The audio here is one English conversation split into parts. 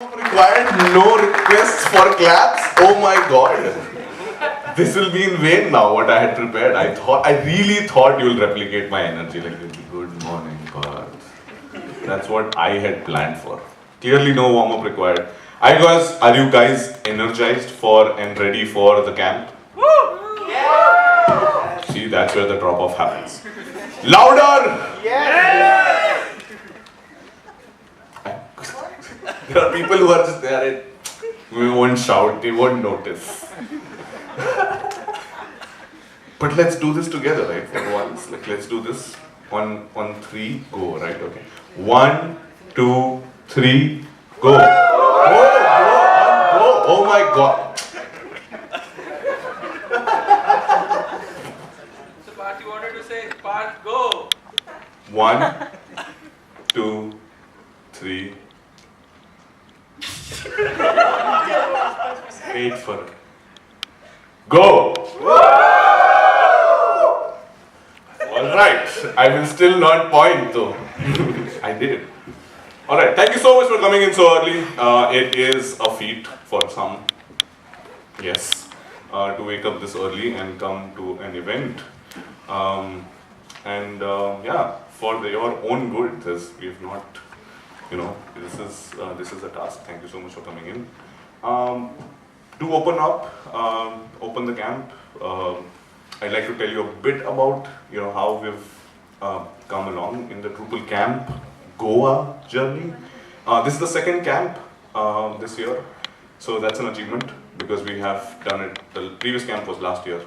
Required no requests for claps. Oh my god. This will be in vain now what I had prepared. I really thought you'll replicate my energy like good morning, Parth. That's what I had planned for. Clearly no warm-up required. Are you guys energized for and ready for the camp? Yeah. See, that's where the drop-off happens. Louder! Yes. There are people who are just there. We won't shout, they won't notice. But let's do this together, right? For once. Like, let's do this. On three, go, right? Okay. 1, 2, 3, go. Go! Oh my god. So, Parth, you wanted to say, Parth, go. 1, 2, 3. Wait for it. Go! Alright, I will still not point though. I did it. Alright, thank you so much for coming in so early. It is a feat for some, yes, to wake up this early and come to an event. Yeah, for your own good, we've not, this is a task. Thank you so much for coming in. To open the camp, I'd like to tell you a bit about how we've come along in the Drupal camp Goa journey. This is the second camp this year, so that's an achievement because we have done it. The previous camp was last year,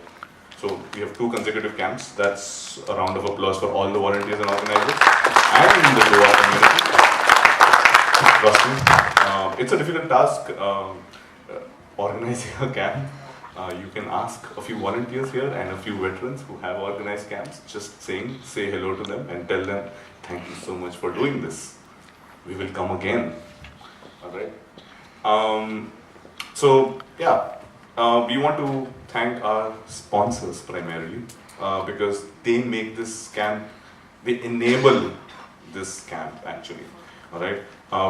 so we have 2 consecutive camps. That's a round of applause for all the volunteers and organizers and the Goa community. Trust me, it's a difficult task organizing a camp. You can ask a few volunteers here and a few veterans who have organized camps, just say hello to them and tell them, thank you so much for doing this. We will come again. Alright. We want to thank our sponsors primarily because they make this camp, they enable this camp actually. Alright.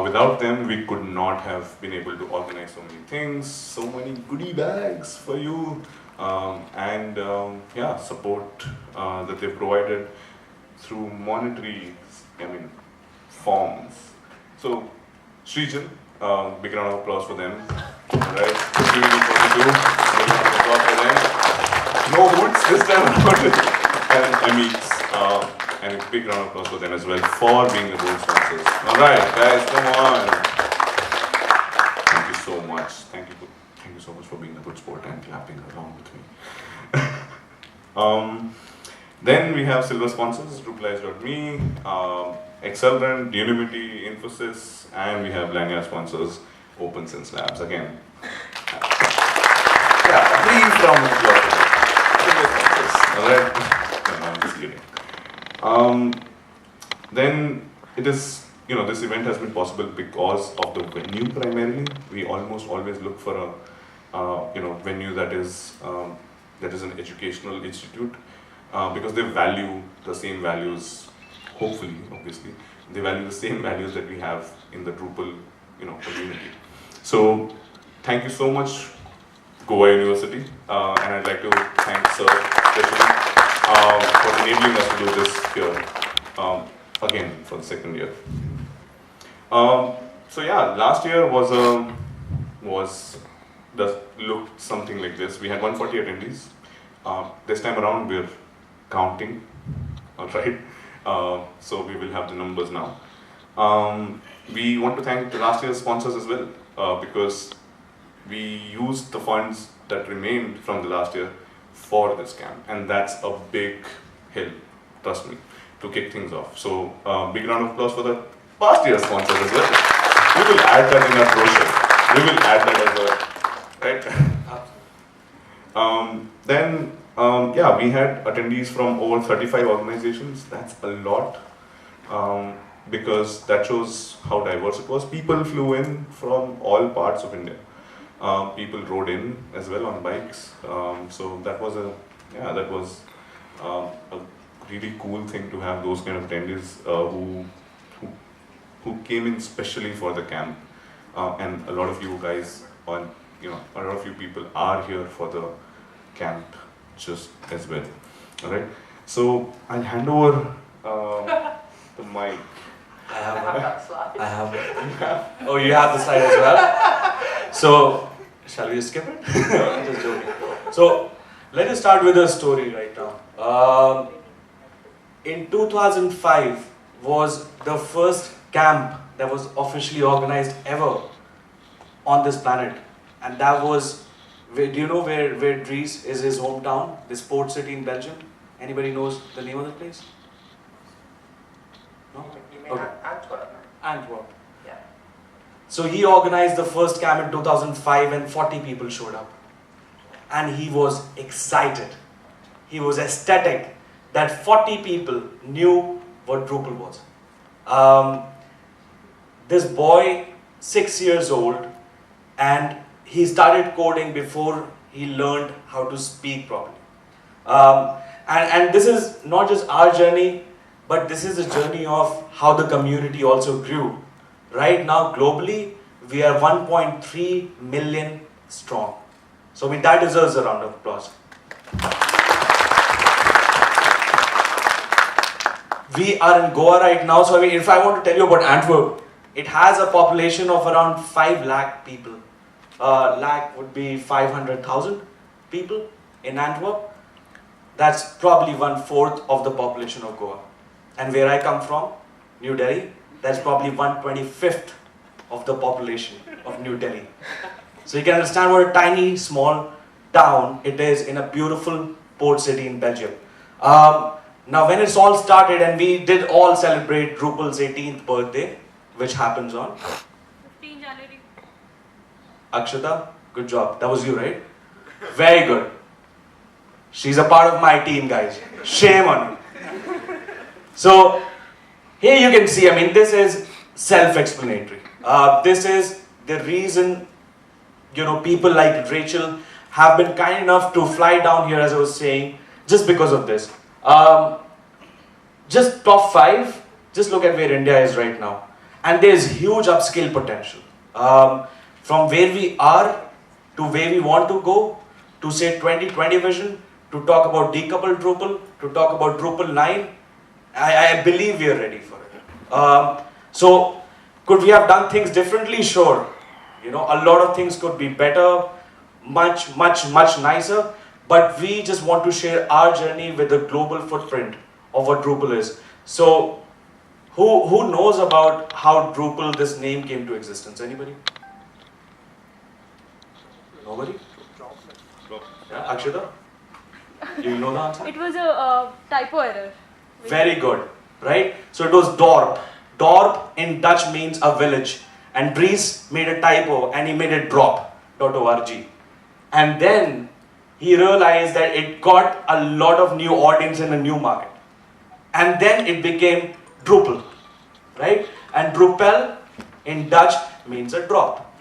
Without them, we could not have been able to organize so many things, so many goodie bags for you, support that they've provided through monetary, forms. So, Srijan, big round of applause for them. Alright, 42, big round of applause for them. No hoods this time around. And Amix. And a big round of applause for them as well for being the gold sponsors. Alright, guys, come on. Thank you so much. Thank you so much for being a good sport and clapping along with me. Then we have silver sponsors, Drupalize.me, Accelerant, Unity, Infosys, and we have lanyard sponsors, OpenSense Labs. Again, please round of applause. Alright. No, I'm just kidding. Then it is, this event has been possible because of the venue primarily. We almost always look for a, venue that is an educational institute because they value the same values, hopefully, obviously, they value the same values that we have in the Drupal, community. So, thank you so much, Goa University, and I'd like to thank Sir especially for enabling us to do this here, again, for the second year. Last year looked something like this. We had 140 attendees. This time around, we're counting, alright? So we will have the numbers now. We want to thank the last year's sponsors as well, because we used the funds that remained from the last year for this camp, and that's a big help, trust me, to kick things off. So, big round of applause for the past year's sponsors as well. We will add that in our brochure. We will add that as well, right? We had attendees from over 35 organizations. That's a lot, because that shows how diverse it was. People flew in from all parts of India. People rode in as well on bikes, so that was a really cool thing to have those kind of attendees who came in specially for the camp. and a lot of you guys, a lot of you people are here for the camp just as well. All right. So I'll hand over the mic. I have it. Oh, you have the slide as well? So, shall we skip it? I'm just joking. So, let us start with a story right now. In 2005 was the first camp that was officially organized ever on this planet. And that was, do you know where Dries is his hometown? This port city in Belgium? Anybody knows the name of the place? No? You mean Okay. Antwerp? Antwerp. Yeah. So he organized the first camp in 2005 and 40 people showed up. And he was excited. He was ecstatic that 40 people knew what Drupal was. This boy, 6 years old, and he started coding before he learned how to speak properly. And this is not just our journey, but this is a journey of how the community also grew. Right now, globally, we are 1.3 million strong. So, I mean, that deserves a round of applause. We are in Goa right now, so I mean, if I want to tell you about Antwerp, it has a population of around 5 lakh people. Lakh would be 500,000 people in Antwerp. That's probably 1/4 of the population of Goa. And where I come from, New Delhi, that's probably 1/25 of the population of New Delhi. So you can understand what a tiny, small town it is in a beautiful port city in Belgium. Now when it's all started, and we did all celebrate Drupal's 18th birthday, which happens on 15 January. Akshata, good job. That was you, right? Very good. She's a part of my team, guys. Shame on you. So, here you can see, I mean, this is self-explanatory. This is the reason, people like Rachel have been kind enough to fly down here, as I was saying, just because of this. Just top 5, just look at where India is right now. And there's huge upskill potential. From where we are to where we want to go, to say 2020 vision, to talk about decoupled Drupal, to talk about Drupal 9, I believe we are ready for it. So, could we have done things differently? Sure. A lot of things could be better, much nicer, but we just want to share our journey with the global footprint of what Drupal is. So, who knows about how Drupal, this name came to existence? Anybody? Nobody? Yeah, Akshita? Do you know the answer? It was a typo error. Very good, right? So it was Dorp. Dorp in Dutch means a village. And Dries made a typo and he made it drop.org. And then he realized that it got a lot of new audience in a new market. And then it became Drupal, right? And Drupal in Dutch means a drop.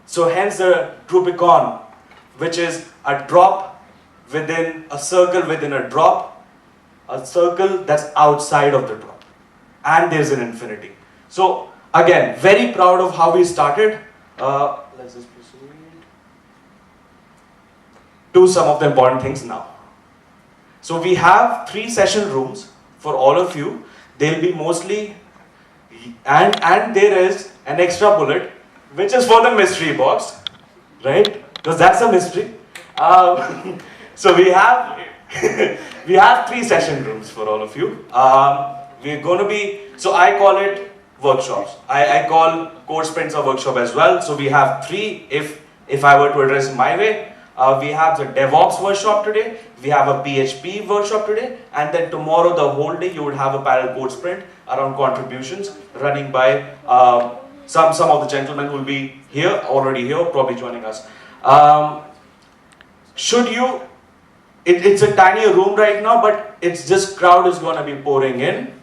So hence the Drupicon, which is a drop within a circle within a drop, a circle that's outside of the drop. And there's an infinity. So again, very proud of how we started. Let's just proceed to some of the important things now. So we have 3 session rooms for all of you. They'll be mostly, and there is an extra bullet, which is for the mystery box, right? Because that's a mystery. So we have 3 session rooms for all of you. We're going to be, so I call it workshops. I call core sprints a workshop as well. So we have 3 if I were to address it my way. We have the DevOps workshop today, we have a PHP workshop today, and then tomorrow the whole day you would have a parallel code sprint around contributions running by some of the gentlemen who will be here, already here, probably joining us. It's a tiny room right now, but it's just crowd is going to be pouring in.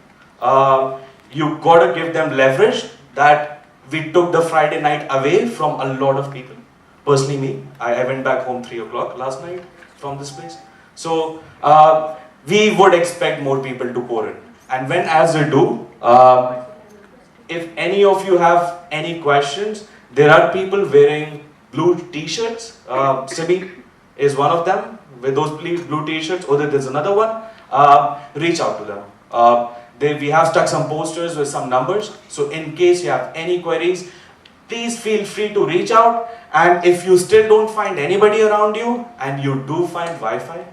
You got to give them leverage that we took the Friday night away from a lot of people. Personally me, I went back home 3 o'clock last night from this place. So we would expect more people to pour in. And as they do, if any of you have any questions, There are people wearing blue t-shirts. Sibi is one of them with those blue t-shirts. Or there's another one. Reach out to them. We have stuck some posters with some numbers. So in case you have any queries, please feel free to reach out. And if you still don't find anybody around you and you do find Wi-Fi,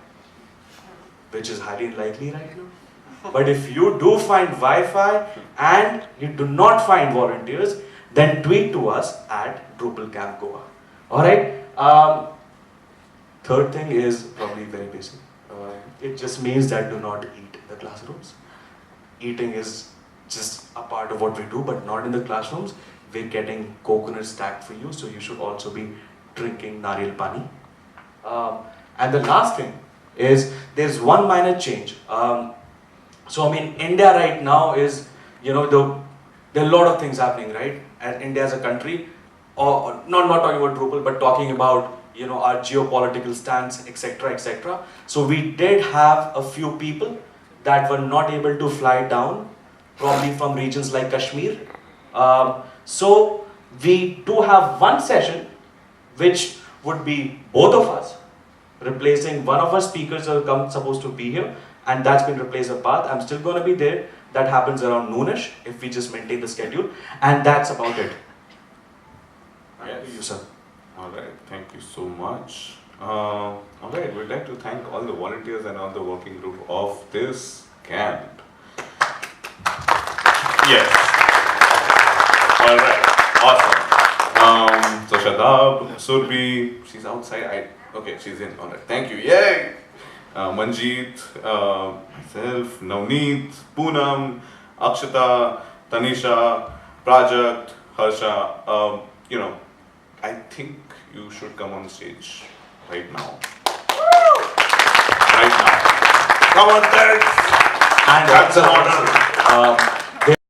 which is highly unlikely right now, but if you do find Wi-Fi and you do not find volunteers, then tweet to us at Drupal Camp Goa. Alright? Third thing is probably very basic. It just means that do not eat in the classrooms. Eating is just a part of what we do, but not in the classrooms. We're getting coconut stacked for you, so you should also be drinking nariyal pani. And the last thing is there's one minor change. So I mean, India right now is, there are a lot of things happening, right? And India as a country, or not talking about Drupal, but talking about our geopolitical stance, etc., etc. So we did have a few people that were not able to fly down, probably from regions like Kashmir. So we do have one session, which would be both of us, replacing one of our speakers who are supposed to be here, and that's been replaced with Path. I'm still going to be there. That happens around noonish if we just maintain the schedule, and that's about it. Yes. You, sir. All right, thank you so much. All right, we'd like to thank all the volunteers and all the working group of this camp. Yes. All right, awesome. So Shadab, Surbi, she's outside. Okay, she's in. All right, thank you. Yay! Manjeet, myself, Navneet, Poonam, Akshata, Tanisha, Prajakт, Harsha. I think you should come on stage right now. Right now. Come on, Ted. And That's an order.